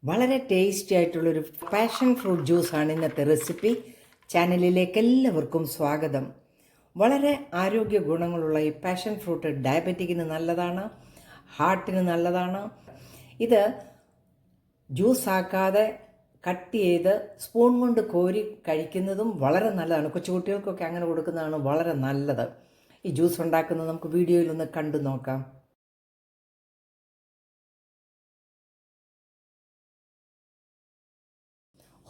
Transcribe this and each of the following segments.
വളരെ ടേസ്റ്റി ആയിട്ടുള്ളൊരു passion fruit ജ്യൂസാണ് ഇന്നത്തെ റെസിപ്പി. ചാനലിലേക്ക് എല്ലാവർക്കും സ്വാഗതം. വളരെ ആരോഗ്യ ഗുണങ്ങളുള്ള ഈ പാഷൻ ഫ്രൂട്ട് ഡയബറ്റിക്കിന് നല്ലതാണ്, ഹാർട്ടിന് നല്ലതാണ്. ഇത് ജ്യൂസാക്കാതെ കട്ട് ചെയ്ത് സ്പൂൺ കൊണ്ട് കോരി കഴിക്കുന്നതും വളരെ നല്ലതാണ്. കൊച്ചുകുട്ടികൾക്കൊക്കെ അങ്ങനെ കൊടുക്കുന്നതാണ് വളരെ നല്ലത്. ഈ ജ്യൂസ് ഉണ്ടാക്കുന്നത് നമുക്ക് വീഡിയോയിലൊന്ന് കണ്ടു നോക്കാം.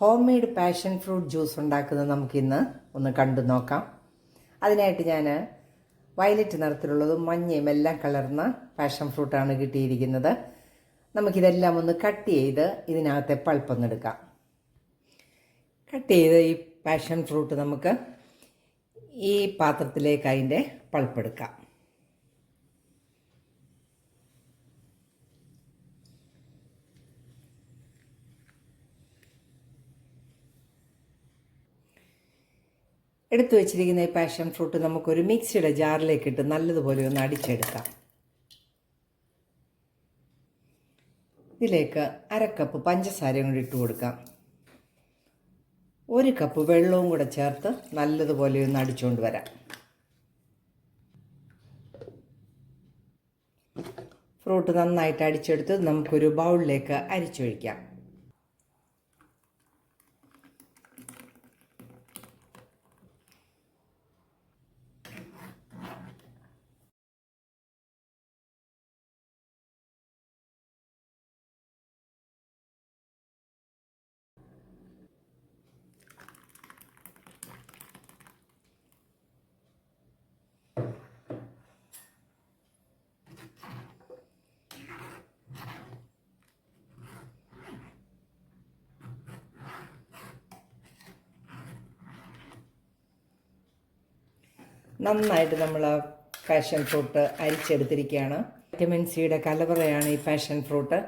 Home made passion fruit juice ഉണ്ടാക്കുന്നത് നമുക്കിന്ന് ഒന്ന് കണ്ടു നോക്കാം. അതിനായിട്ട് ഞാൻ വയലറ്റ് നിറത്തിലുള്ളതും മഞ്ഞയും എല്ലാം കലർന്ന പാഷൻ ഫ്രൂട്ടാണ് കിട്ടിയിരിക്കുന്നത്. നമുക്കിതെല്ലാം ഒന്ന് കട്ട് ചെയ്ത് ഇതിനകത്തെ പൾപ്പൊന്നെടുക്കാം. കട്ട് ചെയ്ത് ഈ പാഷൻ ഫ്രൂട്ട് നമുക്ക് ഈ പാത്രത്തിലേക്ക് അതിൻ്റെ പൾപ്പെടുക്കാം. എടുത്തു വെച്ചിരിക്കുന്ന ഈ പാഷൻ ഫ്രൂട്ട് നമുക്കൊരു മിക്സിയുടെ ജാറിലേക്ക് ഇട്ട് നല്ലതുപോലെ ഒന്ന് അടിച്ചെടുക്കാം. ഇതിലേക്ക് 1/2 കപ്പ് പഞ്ചസാരയും കൂടി ഇട്ട് കൊടുക്കാം. 1 കപ്പ് വെള്ളവും കൂടെ ചേർത്ത് നല്ലതുപോലെ ഒന്ന് അടിച്ചുകൊണ്ട് വരാം. ഫ്രൂട്ട് നന്നായിട്ട് അടിച്ചെടുത്ത് നമുക്കൊരു ബൗളിലേക്ക് അരിച്ചൊഴിക്കാം. നന്നായിട്ട് നമ്മൾ പാഷൻ ഫ്രൂട്ട് അരിച്ചെടുത്തിരിക്കുകയാണ്. വിറ്റമിൻ സിയുടെ കലവറയാണ് ഈ പാഷൻ ഫ്രൂട്ട്.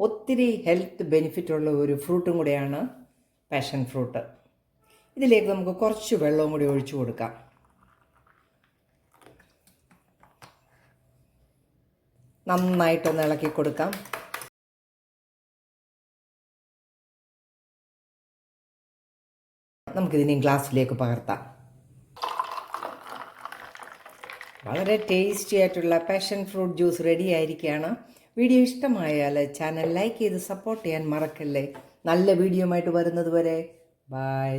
ഒത്തിരി ഹെൽത്ത് ബെനിഫിറ്റുള്ള ഒരു ഫ്രൂട്ടും കൂടെയാണ് പാഷൻ ഫ്രൂട്ട്. ഇതിലേക്ക് നമുക്ക് കുറച്ച് വെള്ളവും കൂടി ഒഴിച്ചു കൊടുക്കാം. നന്നായിട്ടൊന്ന് ഇളക്കി കൊടുക്കാം. നമുക്കിതിനെ ഗ്ലാസ്സിലേക്ക് പകർത്താം. വളരെ ടേസ്റ്റി ആയിട്ടുള്ള പാഷൻ ഫ്രൂട്ട് ജ്യൂസ് റെഡി ആയിരിക്കുകയാണ്. വീഡിയോ ഇഷ്ടമായാൽ ചാനൽ ലൈക്ക് ചെയ്ത് സപ്പോർട്ട് ചെയ്യാൻ മറക്കല്ലേ. നല്ല വീഡിയോ ആയിട്ട് വരുന്നത് വരെ ബൈ.